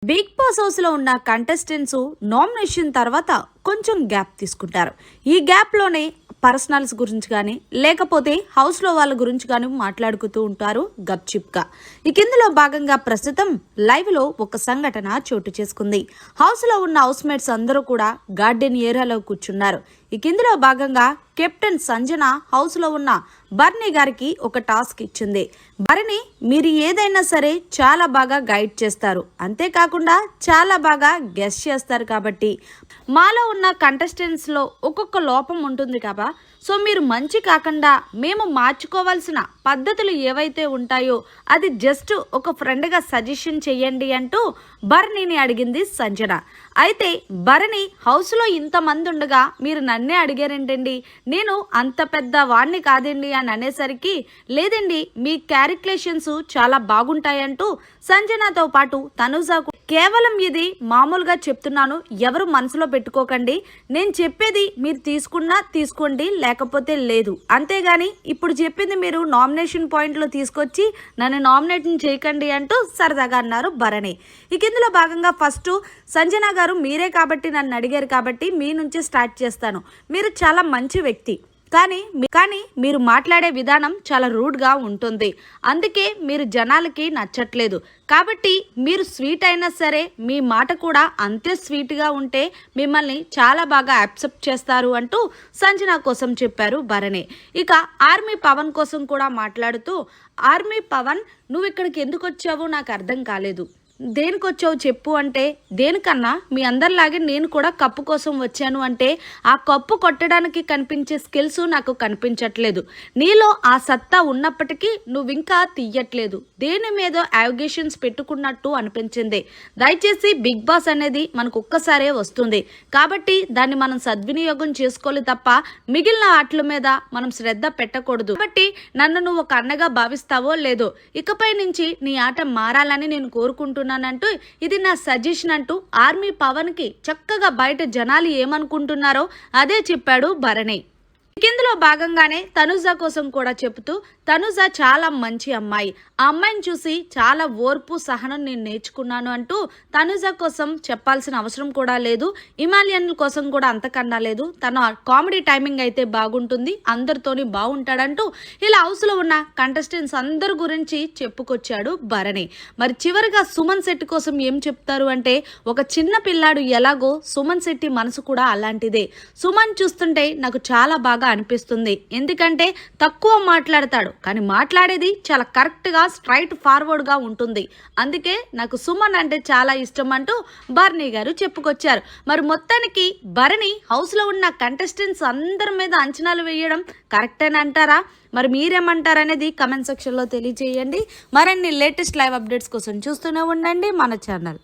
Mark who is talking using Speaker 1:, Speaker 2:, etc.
Speaker 1: Big boss house లో ఉన్న contestants nomination తర్వాత కొంచెం గ్యాప్ తీసుకుంటారు. ఈ గ్యాప్ లోనే పర్సనల్స్ గురించి కానీ లేకపోతే హౌస్ లో వాళ్ళ గురించి కానీ మాట్లాడుకుంటూ ఉంటారు గప్చిప్గా. ఈ కిందలో భాగంగా ప్రస్తుతం లైవ్ లో ఒక సంఘటన చోటు చేసుకుంది. హౌస్ లో ఉన్న హౌస్ మేట్స్ అందరూ కూడా గార్డెన్ ఏరియాలో కూర్చున్నారు. ఈ కిందలో భాగంగా కెప్టెన్ సంజన హౌస్ లో ఉన్న బర్నీ గారికి ఒక టాస్క్ ఇచ్చింది. బర్నీ, మీరు ఏదైనా సరే చాలా బాగా గైడ్ చేస్తారు, అంతేకాకుండా చాలా బాగా గెస్ చేస్తారు. కాబట్టి మాలో ఉన్న కంటెస్టెంట్స్ లో ఒక్కొక్క లోపం ఉంటుంది కదా, సో మీరు మంచి కాకుండా మేము మార్చుకోవాల్సిన పద్ధతులు ఏవైతే ఉంటాయో అది జస్ట్ ఒక ఫ్రెండ్గా సజెషన్ చెయ్యండి అంటూ బర్నీని అడిగింది సంజన. అయితే బర్నీ, హౌస్లో ఇంతమంది ఉండగా మీరు నన్నే అడిగారేంటండి, నేను అంత పెద్ద వాడిని కాదండి అని అనేసరికి, లేదండి మీ క్యాలిక్యులేషన్స్ చాలా బాగుంటాయంటూ సంజనతో పాటు తనుజాకు కేవలం ఇది మామూలుగా చెప్తున్నాను, ఎవరు మనసులో పెట్టుకోకండి, నేను చెప్పేది మీరు తీసుకున్నా తీసుకోండి లేకపోతే లేదు, అంతేగాని ఇప్పుడు చెప్పింది మీరు నామినేషన్ పాయింట్లో తీసుకొచ్చి నన్ను నామినేట్ చేయకండి అంటూ సరదాగా అన్నారు బర్నీ. ఈ కిందలో భాగంగా ఫస్ట్ సంజన గారు, మీరే కాబట్టి నన్ను అడిగారు కాబట్టి మీ నుంచి స్టార్ట్ చేస్తాను. మీరు చాలా మంచి వ్యక్తి, కానీ మీరు మాట్లాడే విధానం చాలా రూడ్గా ఉంటుంది, అందుకే మీరు జనాలకి నచ్చట్లేదు. కాబట్టి మీరు స్వీట్ అయినా సరే మీ మాట కూడా అంతే స్వీట్గా ఉంటే మిమ్మల్ని చాలా బాగా యాక్సెప్ట్ చేస్తారు అంటూ సంజన కోసం చెప్పారు బర్నీ. ఇక ఆర్మీ పవన్ కోసం కూడా మాట్లాడుతూ, ఆర్మీ పవన్, నువ్వు ఇక్కడికి ఎందుకు వచ్చావో నాకు అర్థం కాలేదు, దేనికి వచ్చావు చెప్పు అంటే, దేనికన్నా మీ అందరిలాగే నేను కూడా కప్పు కోసం వచ్చాను అంటే, ఆ కప్పు కొట్టడానికి కనిపించే స్కిల్స్ నాకు కనిపించట్లేదు, నీలో ఆ సత్తా ఉన్నప్పటికీ నువ్వు ఇంకా తీయట్లేదు, దేని మీద యావిగేషన్స్ పెట్టుకున్నట్టు అనిపించింది. దయచేసి బిగ్ బాస్ అనేది మనకు ఒక్కసారే వస్తుంది కాబట్టి దాన్ని మనం సద్వినియోగం చేసుకోవాలి తప్ప మిగిలిన ఆటల మీద మనం శ్రద్ధ పెట్టకూడదు. కాబట్టి నన్ను నువ్వు ఒక అన్నగా భావిస్తావో లేదో, ఇకపై నుంచి నీ ఆట మారాలని నేను కోరుకుంటున్నాను అంటూ ఇది నా సజెషన్ అంటూ ఆర్మీ పవన్ కి చక్కగా బయట జనాలు ఏమనుకుంటున్నారో అదే చెప్పాడు బర్నీ. కిందలో భాగంగానే తనుజ కోసం కూడా చెబుతూ, తనుజ చాలా మంచి అమ్మాయి, ఆ అమ్మాయిని చూసి చాలా ఓర్పు సహనం నేను నేర్చుకున్నాను అంటూ తనుజ కోసం చెప్పాల్సిన అవసరం కూడా లేదు, హిమాలయన్ కోసం కూడా అంతకన్నా లేదు, తన కామెడీ టైమింగ్ అయితే బాగుంటుంది, అందరితోని బాగుంటాడంటూ ఇలా హౌస్లో ఉన్న కంటెస్టెంట్స్ అందరి గురించి చెప్పుకొచ్చాడు బర్నీ. మరి చివరిగా సుమన్ శెట్టి కోసం ఏం చెప్తారు అంటే, ఒక చిన్న పిల్లాడు ఎలాగో సుమన్ శెట్టి మనసు కూడా అలాంటిదే. సుమన్ చూస్తుంటే నాకు చాలా బాగా అనిపిస్తుంది, ఎందుకంటే తక్కువ మాట్లాడతాడు కానీ మాట్లాడేది చాలా కరెక్ట్గా స్ట్రైట్ ఫార్వర్డ్గా ఉంటుంది, అందుకే నాకు సుమన్ అంటే చాలా ఇష్టం అంటూ బర్నీ గారు చెప్పుకొచ్చారు. మరి మొత్తానికి బర్నీ హౌస్లో ఉన్న కంటెస్టెంట్స్ అందరి మీద అంచనాలు వేయడం కరెక్టేనా అంటారా? మరి మీరేమంటారనేది కమెంట్ సెక్షన్లో తెలియజేయండి. మరిన్ని లేటెస్ట్ లైవ్ అప్డేట్స్ కోసం చూస్తూనే ఉండండి మన ఛానల్.